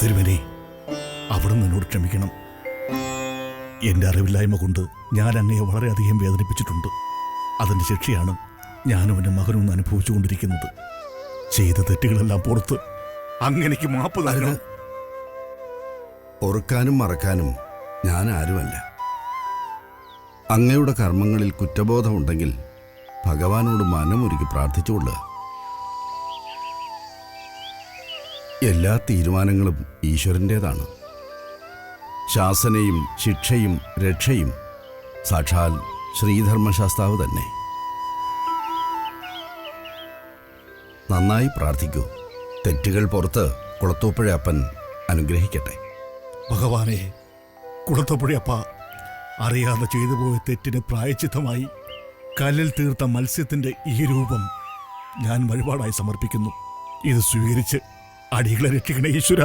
തിരുമേനി, അവിടുന്ന് എന്നോട് ക്ഷമിക്കണം. എൻ്റെ അറിവില്ലായ്മ കൊണ്ട് ഞാൻ അങ്ങയെ വളരെയധികം വേദനിപ്പിച്ചിട്ടുണ്ട്. അതിൻ്റെ ശിക്ഷയാണ് ഞാനും എൻ്റെ മകനും ഒന്ന് അനുഭവിച്ചുകൊണ്ടിരിക്കുന്നത്. ചെയ്ത തെറ്റുകളെല്ലാം പുറത്ത് അങ്ങനെക്ക് മാപ്പ് നൽകണം. ഓർക്കാനും മറക്കാനും ഞാൻ ആരുമല്ല. അങ്ങയുടെ കർമ്മങ്ങളിൽ കുറ്റബോധമുണ്ടെങ്കിൽ ഭഗവാനോട് മനമൊരുക്കി പ്രാർത്ഥിച്ചുകൊള്ളുക. എല്ലാ തീരുമാനങ്ങളും ഈശ്വരൻ്റേതാണ്. ശാസനയും ശിക്ഷയും രക്ഷയും സാക്ഷാൽ ശ്രീധർമ്മശാസ്താവ് തന്നെ. നന്നായി പ്രാർത്ഥിക്കൂ. തെറ്റുകൾ പുറത്ത് കുളത്തൂപ്പുഴ അപ്പൻ അനുഗ്രഹിക്കട്ടെ. ഭഗവാനെ, കുളത്തപ്പുഴയപ്പ, അറിയാതെ ചെയ്തു പോയ തെറ്റിന് പ്രായശ്ചിത്തമായി കല്ലിൽ തീർത്ത മത്സ്യത്തിന്റെ ഈ രൂപം ഞാൻ വഴിപാടായി സമർപ്പിക്കുന്നു. ഇത് സ്വീകരിച്ച് അടികളെ രക്ഷിക്കണേ ഈശ്വര.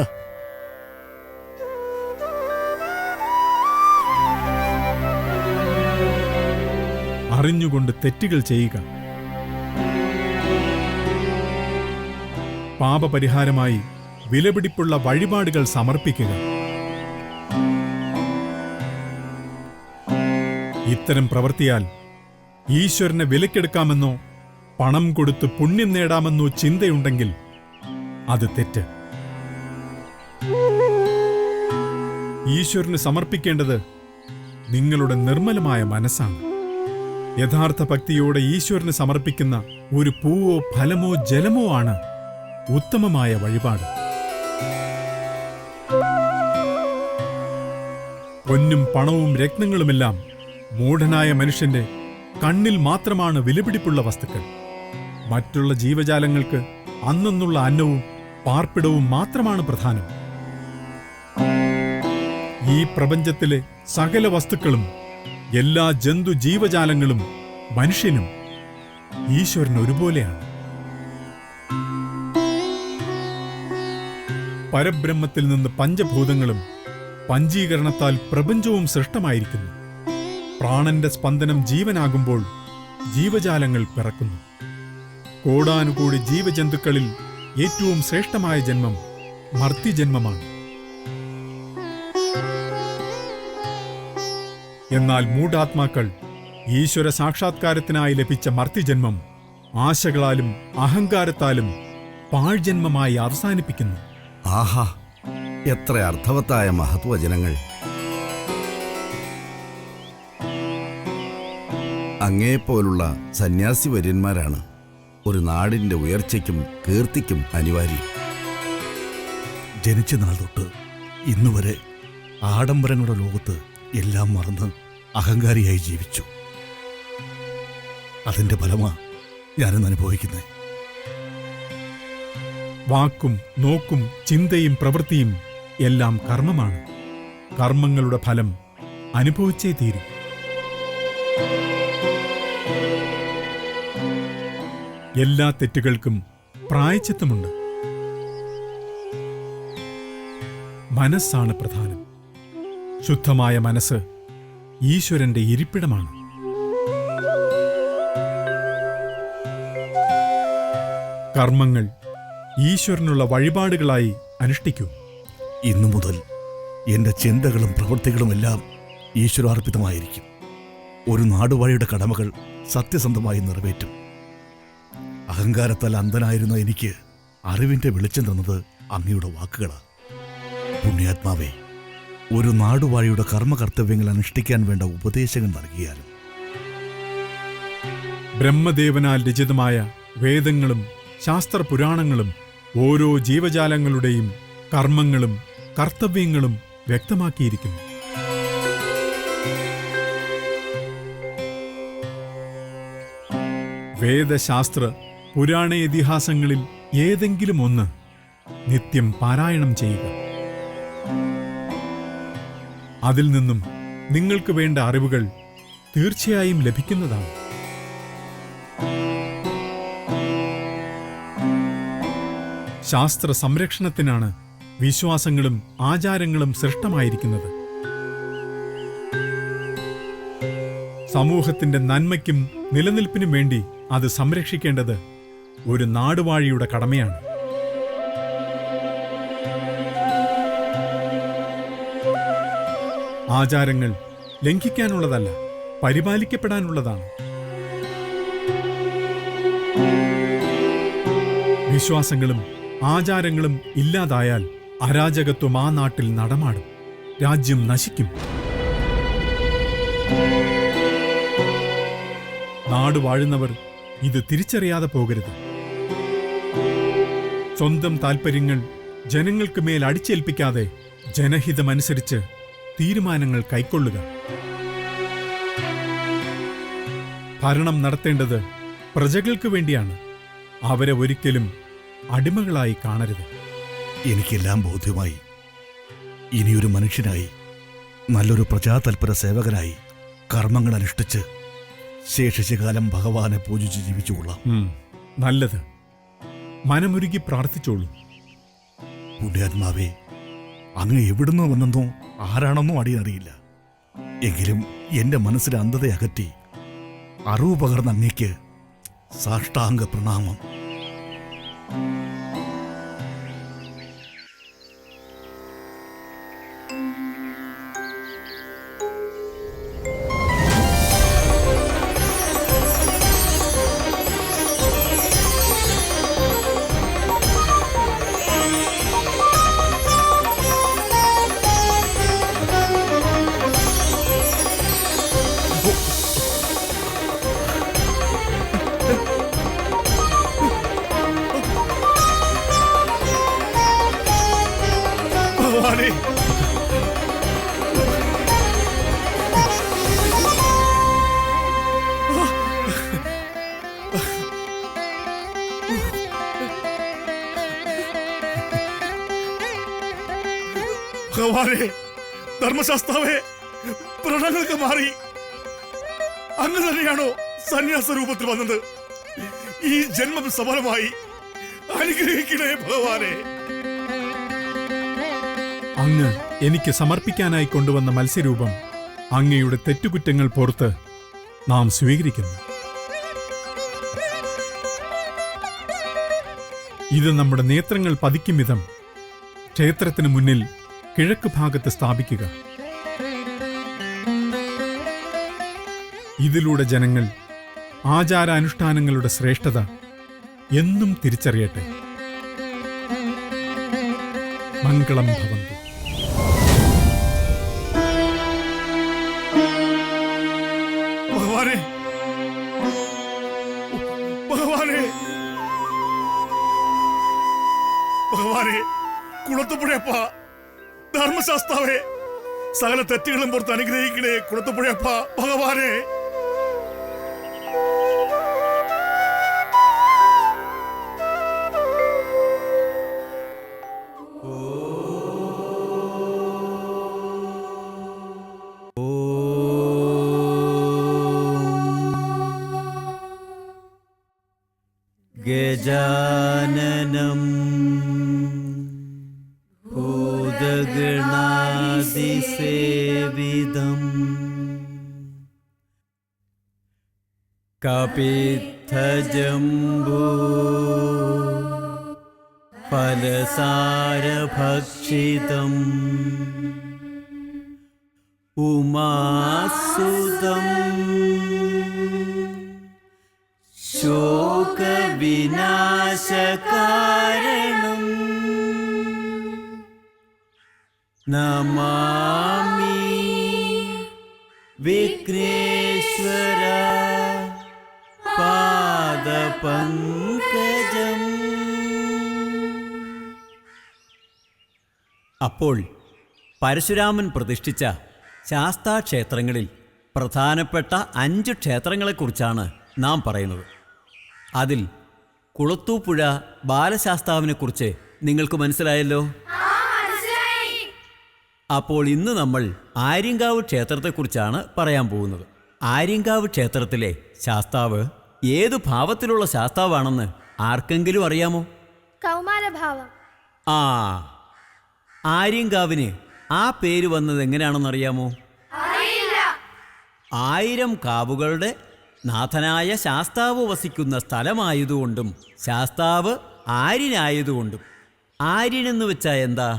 അറിഞ്ഞുകൊണ്ട് തെറ്റുകൾ ചെയ്യുക. പാപപരിഹാരമായി വിലപിടിപ്പുള്ള വഴിപാടുകൾ സമർപ്പിക്കുക. ഇത്തരം പ്രവൃത്തിയാൽ ഈശ്വരനെ വിലക്കെടുക്കാമെന്നോ പണം കൊടുത്ത് പുണ്യം നേടാമെന്നോ ചിന്തയുണ്ടെങ്കിൽ അത് തെറ്റ്. ഈശ്വരന് സമർപ്പിക്കേണ്ടത് നിങ്ങളുടെ നിർമ്മലമായ മനസ്സാണ്. യഥാർത്ഥ ഭക്തിയോടെ ഈശ്വരന് സമർപ്പിക്കുന്ന ഒരു പൂവോ ഫലമോ ജലമോ ആണ് ഉത്തമമായ വഴിപാട്. പൊന്നും പണവും രത്നങ്ങളുമെല്ലാം മൂഢനായ മനുഷ്യന്റെ കണ്ണിൽ മാത്രമാണ് വിലപിടിപ്പുള്ള വസ്തുക്കൾ. മറ്റുള്ള ജീവജാലങ്ങൾക്ക് അന്നുള്ള അന്നവും പാർപ്പിടവും മാത്രമാണ് പ്രധാനം. ഈ പ്രപഞ്ചത്തിലെ സകല വസ്തുക്കളും, എല്ലാ ജന്തു ജീവജാലങ്ങളും, മനുഷ്യനും ഈശ്വരൻ ഒരുപോലെയാണ്. പരബ്രഹ്മത്തിൽ നിന്ന് പഞ്ചഭൂതങ്ങളും പഞ്ചീകരണത്താൽ പ്രപഞ്ചവും സൃഷ്ടമായിരിക്കുന്നു. പ്രാണന്റെ സ്പന്ദനം ജീവനാകുമ്പോൾ ജീവജാലങ്ങൾ പിറക്കുന്നു. കോടാനുകൂടി ജീവജന്തുക്കളിൽ ഏറ്റവും ശ്രേഷ്ഠമായ ജന്മം മർത്യജന്മമാണ്. എന്നാൽ മൂഢാത്മാക്കൾ ഈശ്വര സാക്ഷാത്കാരത്തിനായി ലഭിച്ച മർത്യജന്മം ആശകളാലും അഹങ്കാരത്താലും പാഴ്ജന്മമായി അവസാനിപ്പിക്കുന്നു. ആഹാ, എത്ര അർത്ഥവത്തായ മഹത്വചനങ്ങൾ! അങ്ങയെപ്പോലുള്ള സന്യാസി വര്യന്മാരാണ് ഒരു നാടിൻ്റെ ഉയർച്ചയ്ക്കും കീർത്തിക്കും അനിവാര്യം. ജനിച്ച നാൾ തൊട്ട് ഇന്നുവരെ ആഡംബരങ്ങളുടെ ലോകത്ത് എല്ലാം മറന്ന് അഹങ്കാരിയായി ജീവിച്ചു. അതിന്റെ ഫലമാ ഞാനിന്ന് അനുഭവിക്കുന്നത്. വാക്കും നോക്കും ചിന്തയും പ്രവൃത്തിയും എല്ലാം കർമ്മമാണ്. കർമ്മങ്ങളുടെ ഫലം അനുഭവിച്ചേ തീരും. എല്ലാ തെറ്റുകൾക്കും പ്രായശ്ചിത്തമുണ്ട്. മനസ്സാണ് പ്രധാനം. ശുദ്ധമായ മനസ്സ് ഈശ്വരന്റെ ഇരിപ്പിടമാണ്. കർമ്മങ്ങൾ ഈശ്വരനുള്ള വഴിപാടുകളായി അനുഷ്ഠിക്കൂ. ഇന്നു മുതൽ എൻ്റെ ചിന്തകളും പ്രവൃത്തികളുമെല്ലാം ഈശ്വരാർപ്പിതമായിരിക്കും. ഒരു നാടുവാഴിയുടെ കടമകൾ സത്യസന്ധമായി നിറവേറ്റും. അഹങ്കാരത്താൽ അന്ധനായിരുന്ന എനിക്ക് അറിവിന്റെ വെളിച്ചം തന്നത് അങ്ങയുടെ വാക്കുകളാണ്. പുണ്യാത്മാവേ, ഒരു നാടുവാഴിയുടെ കർമ്മകർത്തവ്യങ്ങൾ അനുഷ്ഠിക്കാൻ വേണ്ട ഉപദേശങ്ങൾ നൽകിയാലും. ബ്രഹ്മദേവനാൽ രചിതമായ വേദങ്ങളും ശാസ്ത്രപുരാണങ്ങളും ഓരോ ജീവജാലങ്ങളുടെയും കർമ്മങ്ങളും കർത്തവ്യങ്ങളും വ്യക്തമാക്കിയിരിക്കുന്നു. വേദശാസ്ത്ര പുരാണ ഇതിഹാസങ്ങളിൽ ഏതെങ്കിലും ഒന്ന് നിത്യം പാരായണം ചെയ്യുക. അതിൽ നിന്നും നിങ്ങൾക്ക് വേണ്ട അറിവുകൾ തീർച്ചയായും ലഭിക്കുന്നതാണ്. ശാസ്ത്ര സംരക്ഷണത്തിനാണ് വിശ്വാസങ്ങളും ആചാരങ്ങളും സൃഷ്ടമായിരിക്കുന്നത്. സമൂഹത്തിന്റെ നന്മയ്ക്കും നിലനിൽപ്പിനും വേണ്ടി അത് സംരക്ഷിക്കേണ്ടത് ഒരു നാടുവാഴിയുടെ കടമയാണ്. ആചാരങ്ങൾ ലംഘിക്കാനുള്ളതല്ല, പരിപാലിക്കപ്പെടാനുള്ളതാണ്. വിശ്വാസങ്ങളും ആചാരങ്ങളും ഇല്ലാതായാൽ അരാജകത്വം ആ നാട്ടിൽ നടമാടും, രാജ്യം നശിക്കും. നാട് വാഴുന്നവർ ഇത് തിരിച്ചറിയാതെ പോകരുത്. സ്വന്തം താൽപ്പര്യങ്ങൾ ജനങ്ങൾക്ക് മേൽ അടിച്ചേൽപ്പിക്കാതെ ജനഹിതമനുസരിച്ച് തീരുമാനങ്ങൾ കൈക്കൊള്ളുക. ഭരണം നടത്തേണ്ടത് പ്രജകൾക്ക് വേണ്ടിയാണ്. അവരെ ഒരിക്കലും അടിമകളായി കാണരുത്. എനിക്കെല്ലാം ബോധ്യമായി. ഇനിയൊരു മനുഷ്യനായി, നല്ലൊരു പ്രജാതൽപര സേവകനായി കർമ്മങ്ങൾ അനുഷ്ഠിച്ച് ശേഷിച്ച കാലം ഭഗവാനെ പൂജിച്ച് ജീവിച്ചുകൊള്ളാം. നല്ലത്. മനമുരുകി പ്രാർത്ഥിച്ചോളൂ. പുണ്യാത്മാവേ, അങ്ങ് എവിടുന്നോ വന്നെന്നോ ആരാണെന്നോ അടിയറിയില്ല. എങ്കിലും എന്റെ മനസ്സിലെ അന്ധതയകറ്റി അറിവ് പകർന്ന അങ്ങയ്ക്ക് സാഷ്ടാംഗ പ്രണാമം. ഭഗവാനേ, ഭഗവാനേ, ധർമ്മശാസ്താവേ, വ്രണങ്ങൾക്ക് മാറി അങ്ങ് തന്നെയാണോ സന്യാസ രൂപത്തിൽ വന്നത്? ഈ ജന്മം സഫലമായി അനുഗ്രഹിക്കണേ ഭഗവാനെ. അങ്ങ് എനിക്ക് സമർപ്പിക്കാനായി കൊണ്ടുവന്ന മത്സ്യരൂപം അങ്ങയുടെ തെറ്റുകുറ്റങ്ങൾ പുറത്ത് നാം സ്വീകരിക്കുന്നു. ഇത് നമ്മുടെ നേത്രങ്ങൾ പതിക്കും വിധം ക്ഷേത്രത്തിന് മുന്നിൽ കിഴക്ക് ഭാഗത്ത് സ്ഥാപിക്കുക. ഇതിലൂടെ ജനങ്ങൾ ആചാരാനുഷ്ഠാനങ്ങളുടെ ശ്രേഷ്ഠത എന്നും തിരിച്ചറിയട്ടെ. മംഗളം ഭവന്തു. ഭഗവാനെ, ഭഗവാനെ, ഭഗവാനെ, കുളത്തുപുഴയപ്പ, ധർമ്മശാസ്താവേ, സകല തെറ്റുകളും പുറത്ത് അനുഗ്രഹിക്കണേ കുളത്തുപുഴയപ്പ ഭഗവാനെ. ഗജാനനം ഭൂതഗണാതിസേവിതം കപിത്തജംബൂ ഫലസാരഭക്ഷിതം ഉമാസുതം ശോകവിനാശകാരണം നമാമി വിഘ്നേശ്വര പാദപങ്കജം. അപ്പോൾ പരശുരാമൻ പ്രതിഷ്ഠിച്ച ശാസ്താക്ഷേത്രങ്ങളിൽ പ്രധാനപ്പെട്ട 5 ക്ഷേത്രങ്ങളെക്കുറിച്ചാണ് നാം പറയുന്നത്. അതിൽ കുളത്തൂപ്പുഴ ബാലശാസ്താവിനെക്കുറിച്ച് നിങ്ങൾക്ക് മനസ്സിലായല്ലോ. അപ്പോൾ ഇന്ന് നമ്മൾ ആര്യങ്കാവ് ക്ഷേത്രത്തെക്കുറിച്ചാണ് പറയാൻ പോകുന്നത്. ആര്യങ്കാവ് ക്ഷേത്രത്തിലെ ശാസ്താവ് ഏതു ഭാവത്തിലുള്ള ശാസ്താവാണെന്ന് ആർക്കെങ്കിലും അറിയാമോ? കൗമാരഭാവം. ആ, ആര്യങ്കാവിന് ആ പേര് വന്നത് എങ്ങനെയാണെന്നറിയാമോ? 1000 കാവുകളുടെ നാഥനായ ശാസ്താവ് വസിക്കുന്ന സ്ഥലമായതുകൊണ്ടും ശാസ്താവ് ആര്യനായതുകൊണ്ടും. ആര്യനെന്ന് വെച്ചാൽ എന്താ?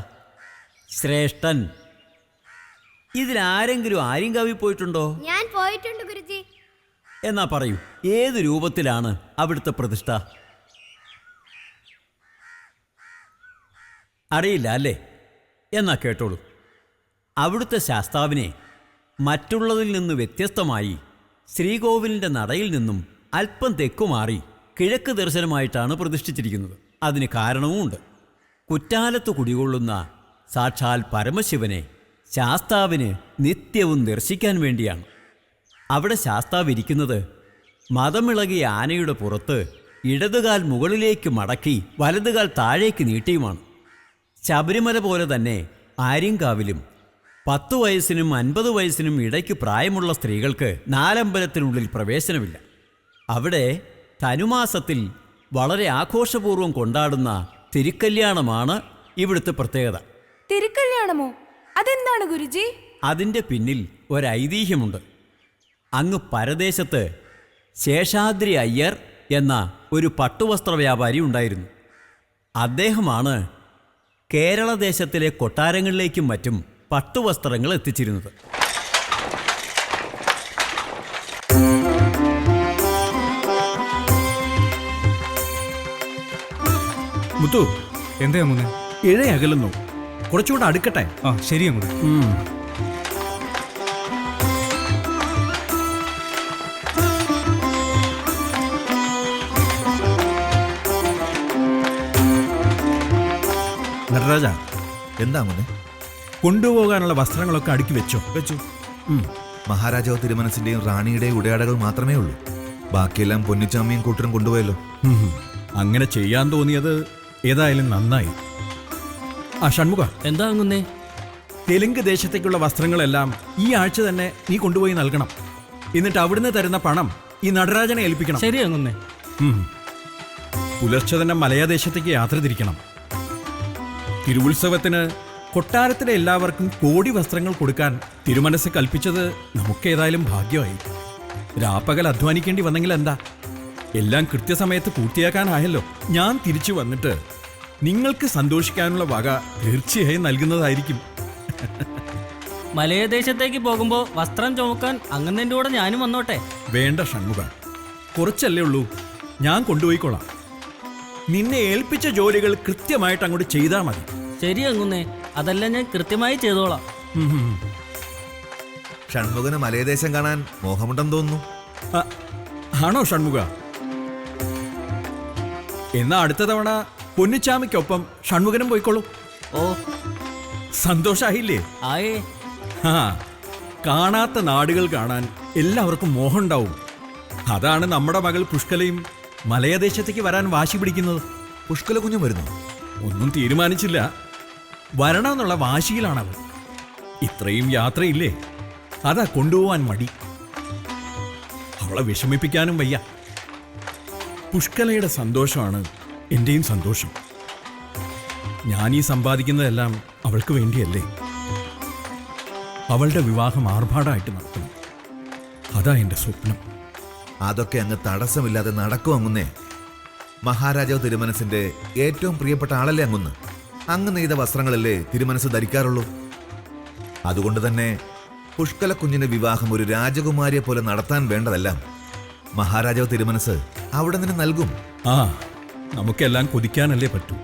ശ്രേഷ്ഠൻ. ഇതിലാരെങ്കിലും ആര്യങ്കാവിൽ പോയിട്ടുണ്ടോ? ഞാൻ പോയിട്ടുണ്ട് ഗുരുജി. എന്നാ പറയൂ, ഏത് രൂപത്തിലാണ് അവിടുത്തെ പ്രതിഷ്ഠ? അറിയില്ല അല്ലേ? എന്നാ കേട്ടോളൂ. അവിടുത്തെ ശാസ്താവിനെ മറ്റുള്ളതിൽ നിന്ന് വ്യത്യസ്തമായി ശ്രീകോവിലിൻ്റെ നടയിൽ നിന്നും അല്പം തെക്കുമാറി കിഴക്ക് ദർശനമായിട്ടാണ് പ്രതിഷ്ഠിച്ചിരിക്കുന്നത്. അതിന് കാരണവുമുണ്ട്. കുറ്റാലത്ത് കുടികൊള്ളുന്ന സാക്ഷാൽ പരമശിവനെ ശാസ്താവിന് നിത്യവും ദർശിക്കാൻ വേണ്ടിയാണ്. അവിടെ ശാസ്താവ് ഇരിക്കുന്നത് മദമിളകിയ ആനയുടെ പുറത്ത് ഇടതുകാൽ മുകളിലേക്ക് മടക്കി വലതുകാൽ താഴേക്ക് നീട്ടിയുമാണ്. ശബരിമല പോലെ തന്നെ ആര്യങ്കാവിലും 10 വയസ്സിനും 50 വയസ്സിനും ഇടയ്ക്ക് പ്രായമുള്ള സ്ത്രീകൾക്ക് നാലമ്പലത്തിനുള്ളിൽ പ്രവേശനമില്ല. അവിടെ ധനുമാസത്തിൽ വളരെ ആഘോഷപൂർവ്വം കൊണ്ടാടുന്ന തിരുക്കല്യാണമാണ് ഇവിടുത്തെ പ്രത്യേകത. തിരുക്കല്യാണമോ? അതെന്താണ് ഗുരുജി? അതിൻ്റെ പിന്നിൽ ഒരൈതിഹ്യമുണ്ട്. അങ്ങ് പരദേശത്ത് ശേഷാദ്രി അയ്യർ എന്ന ഒരു പട്ടുവസ്ത്ര വ്യാപാരി ഉണ്ടായിരുന്നു. അദ്ദേഹമാണ് കേരളദേശത്തിലെ കൊട്ടാരങ്ങളിലേക്കും മറ്റും പട്ടുവസ്ത്രങ്ങൾ എത്തിച്ചിരുന്നത്. മുത്തു, എന്താ അങ്ങുന്നേ? ഇഴയകലുന്നു, കുറച്ചുകൂടെ അടുക്കട്ടെ. ആ ശരി അങ്ങുന്നേ. നടരാജ, എന്താ അങ്ങനെ? കൊണ്ടുപോകാനുള്ള വസ്ത്രങ്ങളൊക്കെ അടുക്കി വെച്ചോ? വെച്ചു. മഹാരാജാവ് തിരുമനസിന്റെയും റാണിയുടെയും ഉടയാടകൾ മാത്രമേ ഉള്ളൂ. ബാക്കിയെല്ലാം പൊന്നിച്ചാമ്മിയും കൂട്ടരും കൊണ്ടുപോയല്ലോ. അങ്ങനെ ചെയ്യാൻ തോന്നിയത് ഏതായാലും നന്നായി. ആ ഷൺമുഖ, എന്താ അങ്ങുന്നേ? തെലുങ്ക് ദേശത്തേക്കുള്ള വസ്ത്രങ്ങളെല്ലാം ഈ ആഴ്ച തന്നെ നീ കൊണ്ടുപോയി നൽകണം. എന്നിട്ട് അവിടുന്ന് തരുന്ന പണം ഈ നടരാജനെ ഏൽപ്പിക്കണം. ശരി അങ്ങുന്നേ. പുലർച്ചെ തന്നെ മലയാദേശത്തേക്ക് യാത്ര തിരിക്കണം. തിരുവുത്സവത്തിന് കൊട്ടാരത്തിലെ എല്ലാവർക്കും കോടി വസ്ത്രങ്ങൾ കൊടുക്കാൻ തിരുമനസ് കൽപ്പിച്ചത് നമുക്കേതായാലും ഭാഗ്യമായി. രാപ്പകൽ അധ്വാനിക്കേണ്ടി വന്നെങ്കിൽ എന്താ, എല്ലാം കൃത്യസമയത്ത് പൂർത്തിയാക്കാനായല്ലോ. ഞാൻ തിരിച്ചു വന്നിട്ട് നിങ്ങൾക്ക് സന്തോഷിക്കാനുള്ള വക തീർച്ചയായും നൽകുന്നതായിരിക്കും. മലയദേശത്തേക്ക് പോകുമ്പോ വസ്ത്രം ചുമക്കാൻ അങ്ങന്നേന്റെ കൂടെ ഞാനും വന്നോട്ടെ? വേണ്ട ഷൺമുഖ, കുറച്ചല്ലേ ഉള്ളൂ, ഞാൻ കൊണ്ടുപോയിക്കോളാം. നിന്നെ ഏൽപ്പിച്ച ജോലികൾ കൃത്യമായിട്ട് അങ്ങോട്ട് ചെയ്താൽ മതി. ശരി അങ്ങുന്നേ, അതെല്ലാം ഞാൻ കൃത്യമായി ചെയ്തോളാം. ഷൺമുഖന് മലയദേശം കാണാൻ മോഹമുണ്ടെന്ന് തോന്നുന്നു. ആണോ ഷൺമുഖ? എന്നാ അടുത്ത തവണ പൊന്നിച്ചാമിക്കൊപ്പം ഷൺമുഖനും പോയിക്കോളൂ. ഓ, സന്തോഷായില്ലേ? ആയേ. ആ, കാണാത്ത നാടുകൾ കാണാൻ എല്ലാവർക്കും മോഹമുണ്ടാവും. അതാണ് നമ്മുടെ മകൾ പുഷ്കലയും മലയദേശത്തേക്ക് വരാൻ വാശി പിടിക്കുന്നത്. പുഷ്കല കുഞ്ഞും വരുന്നു. ഒന്നും തീരുമാനിച്ചില്ല, വരണമെന്നുള്ള വാശിയിലാണവൾ. ഇത്രയും യാത്രയില്ലേ, അതാ കൊണ്ടുപോവാൻ മടി. അവളെ വിഷമിപ്പിക്കാനും വയ്യ. പുഷ്കലയുടെ സന്തോഷമാണ് എൻ്റെയും സന്തോഷം. ഞാനീ സമ്പാദിക്കുന്നതെല്ലാം അവൾക്ക് വേണ്ടിയല്ലേ. അവളുടെ വിവാഹം ആർഭാടമായിട്ട് നടത്തണം, അതാ എൻ്റെ സ്വപ്നം. അതൊക്കെ അങ്ങ് തടസ്സമില്ലാതെ നടക്കും അങ്ങുന്നേ. മഹാരാജാവ് തിരുമനസിന്റെ ഏറ്റവും പ്രിയപ്പെട്ട ആളല്ലേ അങ്ങുന്ന്. അങ്ങ് നെയ്ത വസ്ത്രങ്ങളല്ലേ തിരുമനസ് ധരിക്കാറുള്ളൂ. അതുകൊണ്ട് തന്നെ പുഷ്കല കുഞ്ഞിന്റെ വിവാഹം ഒരു രാജകുമാരിയെ പോലെ നടത്താൻ വേണ്ടതെല്ലാം മഹാരാജാവ് തിരുമനസ് അവിടെ നിന്ന് നൽകും. ആ, നമുക്കെല്ലാം കൊതിക്കാനല്ലേ പറ്റൂ.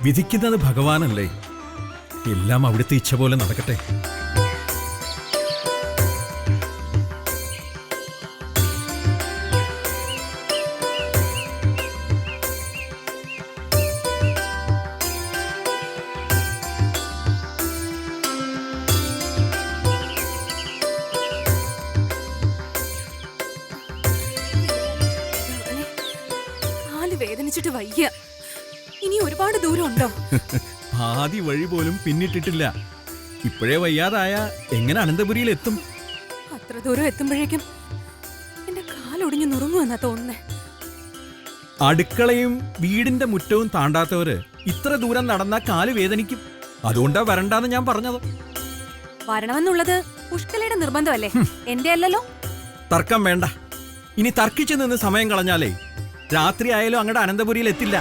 വിധിക്കുന്നത് ഭഗവാനല്ലേ. എല്ലാം അവിടുത്തെ ഇച്ഛ പോലെ നടക്കട്ടെ. കാല് വേദനിച്ചിട്ട് വയ്യ. ഇനി ഒരുപാട് ദൂരം ഉണ്ടോ? ആദ്യ വഴി പോലും പിന്നിട്ടിട്ടില്ല. ഇപ്പോഴേ വയ്യാതായ എങ്ങനെ അനന്തപുരിയിൽ എത്തും? അത്ര ദൂരം എത്തുമ്പോഴേക്കും എന്റെ കാലൊടിഞ്ഞു നുറുങ്ങുമെന്നാ തോന്നുന്നേ. അടുക്കളയും വീടിന്റെ മുറ്റവും താണ്ടാത്തവര് ഇത്ര ദൂരം നടന്നാ കാല് വേദനിക്കും. അതുകൊണ്ടാ വരണ്ടാന്ന് ഞാൻ പറഞ്ഞത്. വരണമെന്നുള്ളത് പുഷ്കലയുടെ നിർബന്ധമല്ലേ, എന്റെ അല്ലല്ലോ. തർക്കം വേണ്ട. ഇനി തർക്കിച്ചു നിന്ന് സമയം കളഞ്ഞാലേ രാത്രി ആയാലും അങ്ങടെ അനന്തപുരിയിൽ എത്തില്ല.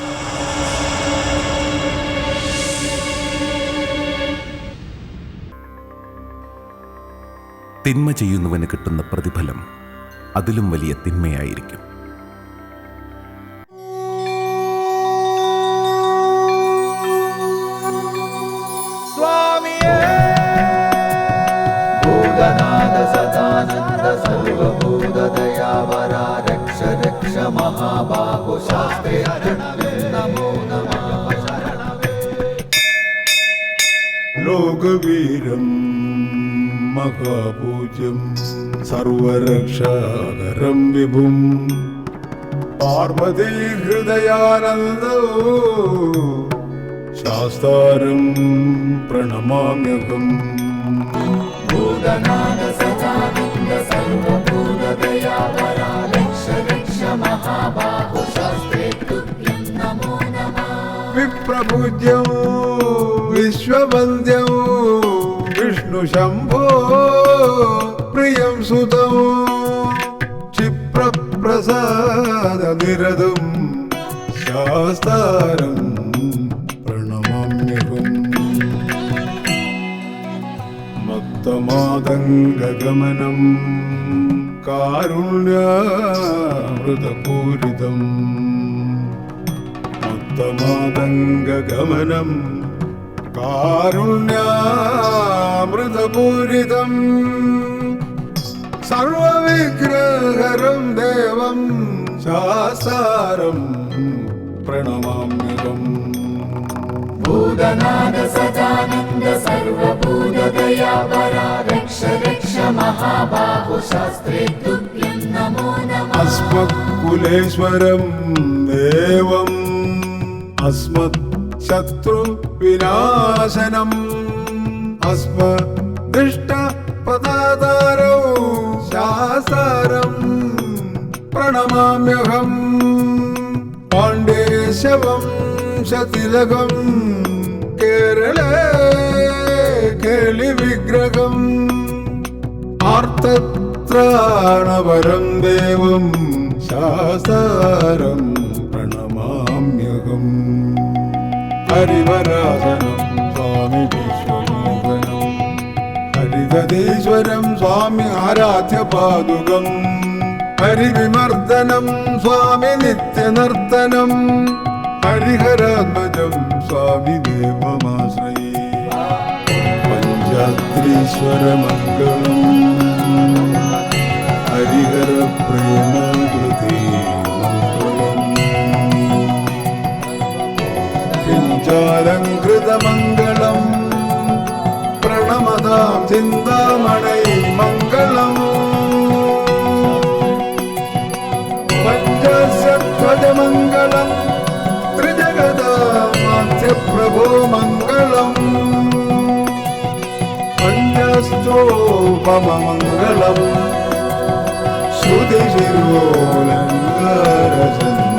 തിന്മ ചെയ്യുന്നവന് കിട്ടുന്ന പ്രതിഫലം അതിലും വലിയ തിന്മയായിരിക്കും. ലോകവീരം മഹാപൂജ്യം സർവരക്ഷാകരം വിഭും പാർവതീ ഹൃദയാനന്ദോ ശാസ്താരം പ്രണമാമ്യഹം. വിപ്രപൂജ്യം വിശ്വവന്ദ്യം വിഷ്ണു ശംഭോ പ്രിയം സുതം ക്ഷിപ്രപ്രസാദ നിരതം ശാസ്താരം പ്രണമാമ്യഹം. മത്തമാതംഗഗമനം കാരുണ്യാമൃതപൂരിതം മത്തമാതംഗഗമനം കാരുണ്യാമൃതപൂരിതം സർവവിഗ്രഹരം ദേവം ശാസ്താരം പ്രണമാമ്യഹം. ഭൂതനാഥ സദാനന്ദ സർവഭൂതദയാപര രക്ഷ രക്ഷ മഹാബാഹു ശാസ്ത്രേ തുഭ്യം നമോ നമഃ. അസ്മത്കുലേശ്വരം ദേവം അസ്മത് ശത്രു വിനാശനം അസ്മദിഷ്ട പദാതാരോ ശാസ്താരം പ്രണമാമ്യഹം. പാണ്ഡേശവം ശതിലകം കേരളേ കേളി വിഗ്രഹം ആർത്തത്രാണവരം ദേവം ശാസ്താരം പ്രണമാമ്യഹം. ഹരിവരാസനം സ്വാമി വിശ്വമോഹനം ഹരിതീശ്വരം സ്വാമി ആരാധ്യ പാദുകം ഹരിവിമർദ്ദനം സ്വാമി നിത്യനർത്തനം ഹരിഹരാത്മജം സ്വാമി ദേവമാശ്രയേ. പഞ്ചാത്രീശ്വരമംഗളം ഹരിഹര പ്രേമകൃതി മംഗളം പിഞ്ചാലങ്കൃതമംഗളം പ്രണമതാം ചിന്താമണൈ മംഗളം. പഞ്ചസധ്വജമംഗളം ത്രിജഗദാമാധ്യപ്രഭോ മംഗളം പഞ്ചസ്തോപമംഗളം ശ്രുതിശിരോലങ്കാരചന്ദ്ര